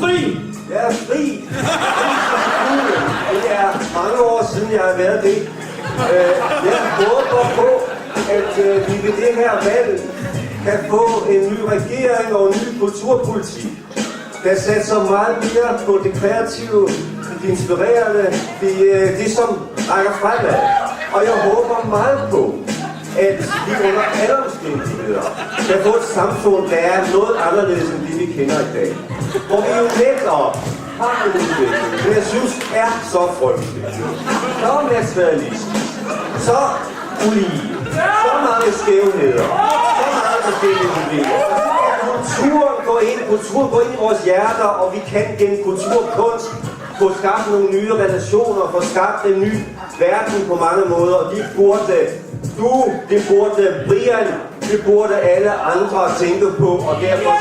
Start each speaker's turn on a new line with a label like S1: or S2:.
S1: fri?
S2: Jeg er fri. Det er mange år siden, jeg har været det. Jeg håber på, at vi ved det her valg kan få en ny regering og en ny kulturpolitik, der satser meget mere på det kreative, det inspirerende, det som rækker fremad. Og jeg håber meget på, at vi under alle omstændigheder kan få et samfund, der er noget anderledes end det, vi kender i dag. Hvor vi jo netop har en udvikling, det jeg synes er så frygtelig, så materialistisk, så ulige, så mange skævheder, så mange forskellige problemer. Kulturen går ind i vores hjerter, og vi kan gennem kulturkunst få skabt nogle nye relationer, få skabt en ny verden på mange måder, og det burde Brian, det burde alle andre tænke på, og derfor